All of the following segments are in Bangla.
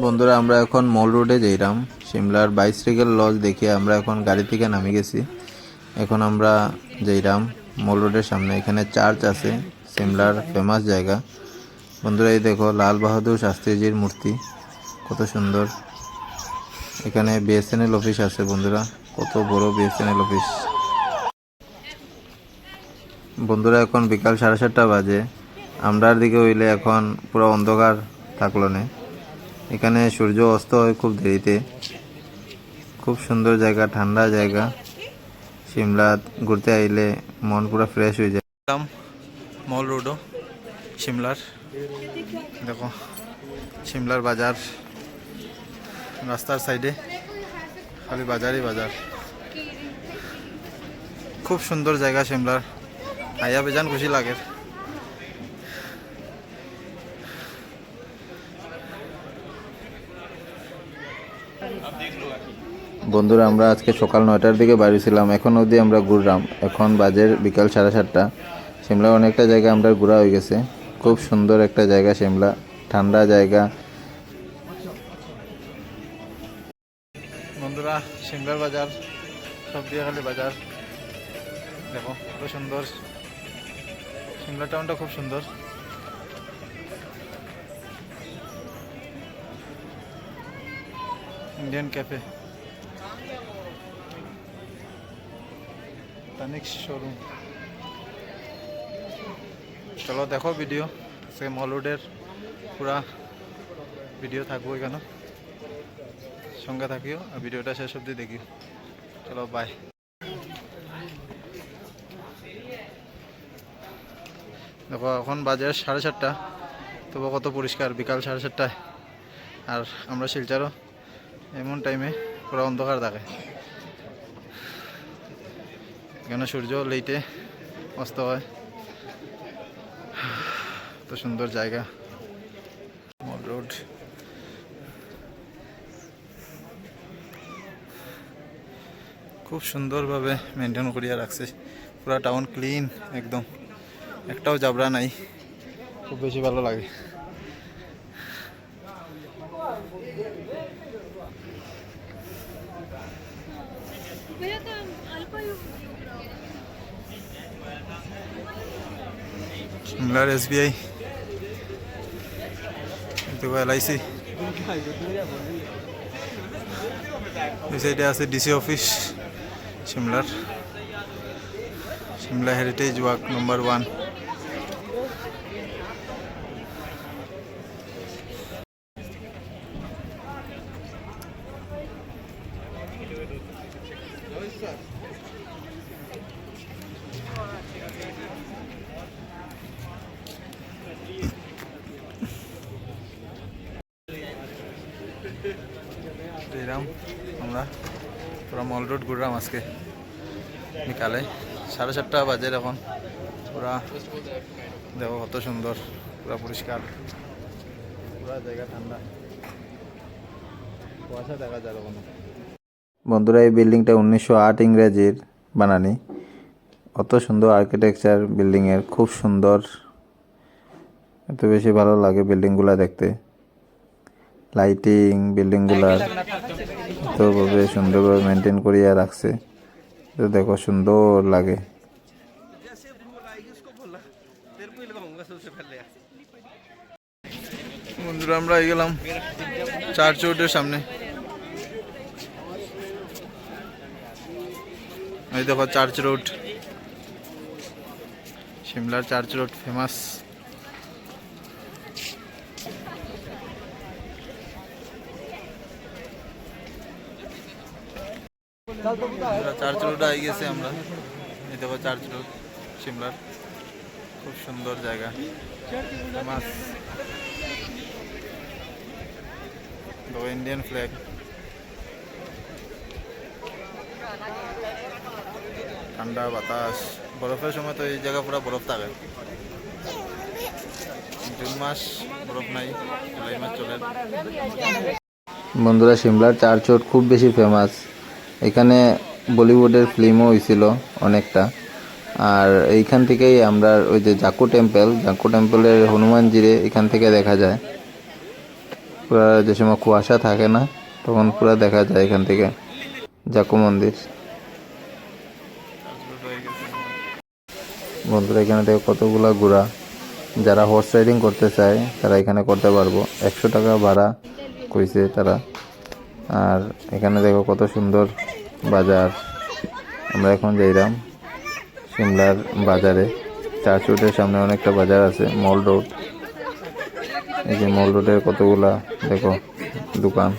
বন্ধুরা আমরা এখন মল রোডে যাইলাম সিমলার বাইসাইকেল লজ দেখে আমরা এখন গাড়ি থেকে নামে গেছি। এখন আমরা যাইলাম মল রোডের সামনে, এখানে চার্চ আছে, সিমলার ফেমাস জায়গা। বন্ধুরা এই দেখো লাল বাহাদুর শাস্ত্রীজির মূর্তি, কত সুন্দর। এখানে বিএসএনএল অফিস আছে বন্ধুরা, কত বড় বিএসএনএল অফিস। বন্ধুরা এখন বিকাল 7:30 বাজে, আমরার দিকে হইলে এখন পুরো অন্ধকার থাকলো না। এখানে সূর্য অস্ত হয় খুব দেরিতে। খুব সুন্দর জায়গা, ঠান্ডা জায়গা। সিমলা ঘুরতে আইলে মন পুরো ফ্রেশ হয়ে যায়। মল রোডও সিমলার, দেখো সিমলার বাজার, রাস্তার সাইডে খালি বাজারই বাজার। খুব সুন্দর জায়গা সিমলার, আইয়া বেজান খুশি লাগে। বন্ধুরা আমরা আজকে সকাল 9টার দিকে বাড়িছিলাম, এখন অবধি আমরা ঘুরলাম। এখন বাজে বিকাল 7:30। সিমলা অনেকটা জায়গা আমরা ঘোরা হয়ে গেছে। খুব সুন্দর একটা জায়গা সিমলা, ঠান্ডা জায়গা। বন্ধুরা সিমলার বাজার সব দিয়ে খালি বাজার, দেখো কত সুন্দর। সিমলা টাউনটা খুব সুন্দর। इंडियन कैफे, तनिक शोरूम। चलो देखो वीडियो से मल रोडर पूरा वीडियो থাকবো এখানে, সঙ্গে থাকিও আর ভিডিওটা শেষ অবধি দেখিও। চলো বাই। দেখো এখন বাজে 7:30, তবু কত পরিষ্কার বিকাল 7:30। আর আমরা শিলচরও এমন টাইমে পুরো অন্ধকার থাকে। এখানে সূর্য লেটে অস্ত হয়। এত সুন্দর জায়গা মল রোড। খুব সুন্দরভাবে মেনটেন করিয়া রাখছে, পুরা টাউন ক্লিন একদম, একটাও জাবরা নাই। খুব বেশি ভালো লাগে। সিমলার এসবিআই, এলআইসি, এই সাইডে আছে ডিসি অফিস সিমলার, সিমলা হেরিটেজ ওয়াক নম্বর 1। আমরা পুরা মল রোড ঘুরলাম আজকে বিকালে 7:30 বাজে। এখন পুরা দেখো কত সুন্দর, পুরা পরিষ্কার, পুরা জায়গা ঠান্ডা, কুয়াশা দেখা যায় ওখানে। বন্ধুরা এই বিল্ডিংটা 1908 ইংরেজির বানানি। অত সুন্দর আর্কিটেকচার বিল্ডিংয়ের, খুব সুন্দর। এত বেশি ভালো লাগে বিল্ডিংগুলা দেখতে। লাইটিং বিল্ডিংগুলার এতভাবে সুন্দরভাবে মেনটেন করিয়া রাখছে, তো দেখো সুন্দর লাগে। বন্ধুরা আমরা গেলাম চার্চ রোডের সামনে, এই দেখো চার্চ রোড, সিমলার church road famous. Church road আই গেছে আমরা, এই দেখো চার্চ রোড সিমলার, খুব সুন্দর জায়গা, ফেমাস। দেখো ইন্ডিয়ান ফ্ল্যাগ, ঠান্ডা বাতাস। বরফের সময় তো এই জায়গা পুরো বরফ থাকে। জুন মাস বরফ নাই, জুলাই মাস চলে। বন্ধুরা সিমলার চার্চ রোড খুব বেশি ফেমাস। এখানে বলিউডের ফিল্মও হয়েছিল অনেকটা। আর এইখান থেকেই আমরা ওই যে জাকু টেম্পলের হনুমানজিরে এখান থেকে দেখা যায়। পুরা যে সময় কুয়াশা থাকে না তখন পুরা দেখা যায় এখান থেকে জাকু মন্দির। বন্ধুরা এখানে দেখো কতগুলা ঘোড়া, যারা হর্স রাইডিং করতে চায় তারা এখানে করতে পারবো। 100 টাকা ভাড়া কইছে তারা। আর এখানে দেখো কত সুন্দর বাজার। আমরা এখন যাইলাম সিমলার বাজারে। চার্চ রোডের সামনে অনেকটা বাজার আছে, মল রোড। এই যে মল রোডের কতগুলা দেখো দোকান।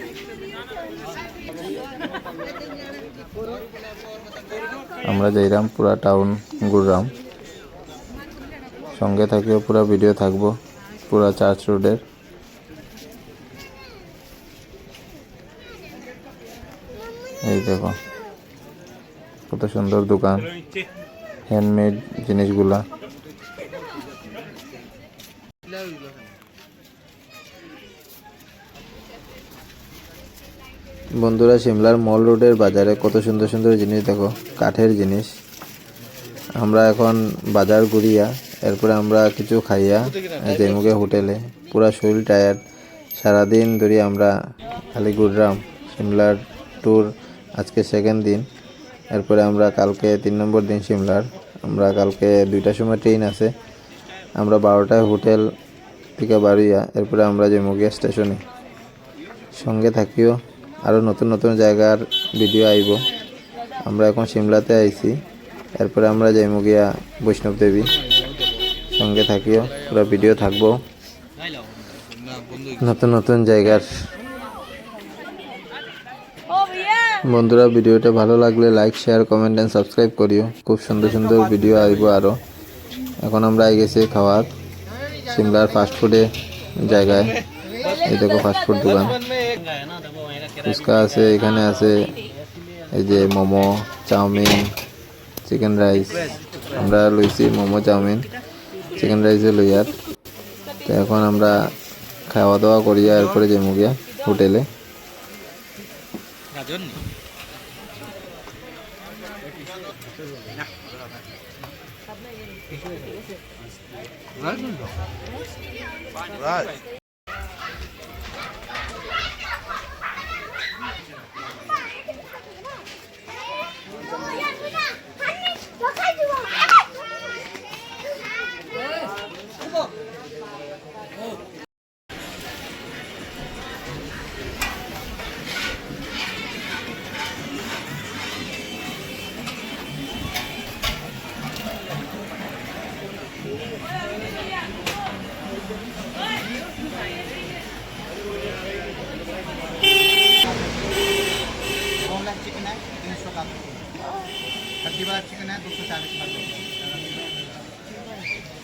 আমরা যাইলাম পুরা টাউন ঘুরলাম। সঙ্গে থাকিও পুরা ভিডিও থাকবো পুরা চার্চ রোডের। এই দেখো কত সুন্দর দোকান, হ্যান্ডমেড জিনিসগুলা। বন্ধুরা সিমলার মল রোডের বাজারে কত সুন্দর সুন্দর জিনিস দেখো, কাঠের জিনিস। আমরা এখন বাজার ঘুরিয়া এরপরে আমরা কিছু খাইয়া জেমুকে হোটেলে। পুরা শরীর টায়ার্ড, সারাদিন ধরে আমরা খালি ঘুরলাম। সিমলার ট্যুর আজকে সেকেন্ড দিন। এরপরে আমরা কালকে 3 নম্বর দিন সিমলার। আমরা কালকে 2টার সময় ট্রেন আছে। আমরা 12টায় হোটেল থেকে বাড়িয়া এরপরে আমরা জেমুগিয়া স্টেশনে। সঙ্গে থাকিও, আরও নতুন নতুন জায়গার ভিডিও আইব। আমরা এখন সিমলাতে আইছি, এরপরে আমরা যাইমু গিয়া বৈষ্ণব দেবী। সঙ্গে থাকিও, পুরো ভিডিও থাকবো নতুন নতুন জায়গার। বন্ধুরা ভিডিওটা ভালো লাগলে like, share, comment and subscribe করিও। খুব সুন্দর সুন্দর ভিডিও আইব আরও। এখন আমরা আই গেছি খাওয়ার সিমলার ফাস্টফুডের জায়গায়। এই দেখো ফাস্টফুড দোকান, ফুচকা আছে, এখানে আছে এই যে মোমো, চাউমিন, চিকেন রাইস। আমরা লইছি মোমো, চাউমিন, চিকেন রাইসে লইয়ার। তো এখন আমরা খাওয়া দাওয়া করিয়া এরপরে যাইমু গিয়া হোটেলে। चिकन है 300 का, हड्डी वाला चिकन है 240 का,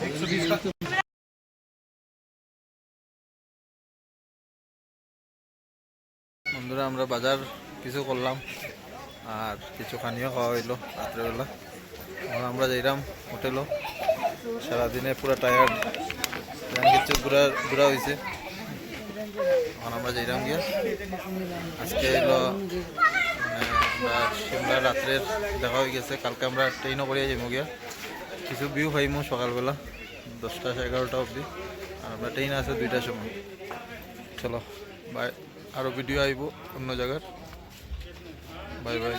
120 का। বন্ধুরা আমরা বাজার কিছু করলাম আর কিছু খানিও খাওয়া হইলো রাত্রেবেলা। এখন আমরা যাইলাম হোটেলও। সারাদিনে পুরো টায়ার্ড, কিছু ঘুরা হয়েছে। এখন আমরা যাইলাম গিয়া। আজকে হইলো আমরা সিমলা রাত্রের দেখা হয়ে গেছে। কালকে আমরা ট্রেনও করিয়া যাইমু গিয়া। কিছু ভিউ পাইমু সকালবেলা 10টা 11টা অবধি। আর আমরা ট্রেন আছে 2টার সময়। চলো বাই, আরও ভিডিও আইব অন্য জায়গার। Bye bye.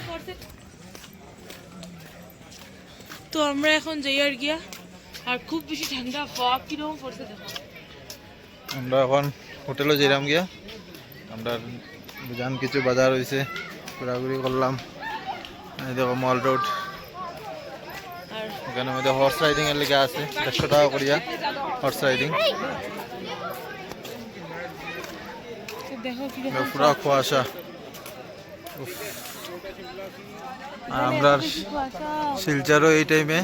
তো আমরা এখন যাই আর গিয়া। আর খুব বেশি ঠান্ডা, ফগ কিরকম পড়ছে দেখো। আমরা এখন হোটেলে যাইলাম গিয়া। আমরা বুঝান কিছু বাজার হয়েছে, ঘোরাঘুরি করলাম। এই দেখো মল রোড, আর এখানে মধ্যে হর্স রাইডিং এর লেগে আছে 150 টাকা করিয়া হর্স রাইডিং। দেখো কিরকম পুরা কুয়াশা। আর আমরা শিলচারও এই টাইমে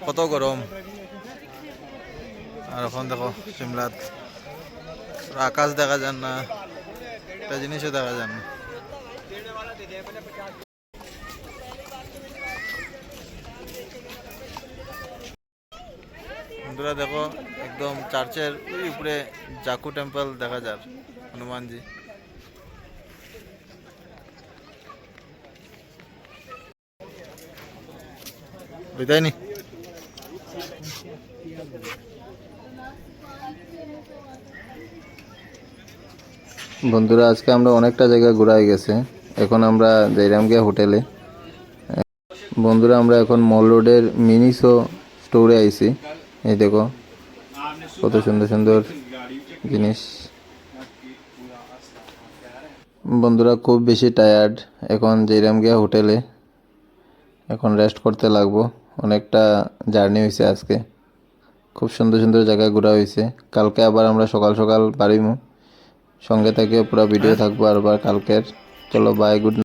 কত গরম। আর এখন দেখো সিমলাত আকাশ দেখা যান না, একটা জিনিসও দেখা যান না। বন্ধুরা দেখো একদম চার্চের উপরে জাকু টেম্পল দেখা যায়, হনুমানজি। বুঝাই নি বন্ধুরা আজকে আমরা অনেকটা জায়গা ঘোরাই গেছে, এখন আমরা যাইরাম গিয়া হোটেলে। বন্ধুরা আমরা এখন মল রোডের মিনিসো স্টোরে আইছি। এই দেখো কত সুন্দর সুন্দর জিনিস। বন্ধুরা খুব বেশি টায়ার্ড, এখন যাইরাম গিয়া হোটেলে, এখন রেস্ট করতে লাগবো। অনেকটা জার্নি হয়েছে আজকে, খুব সুন্দর সুন্দর জায়গা ঘোরা হয়েছে। কালকে আবার আমরা সকাল সকাল বাড়িমু, সঙ্গে থেকে পুরো ভিডিও থাকবো আবার কালকের। চলো বাই, গুড।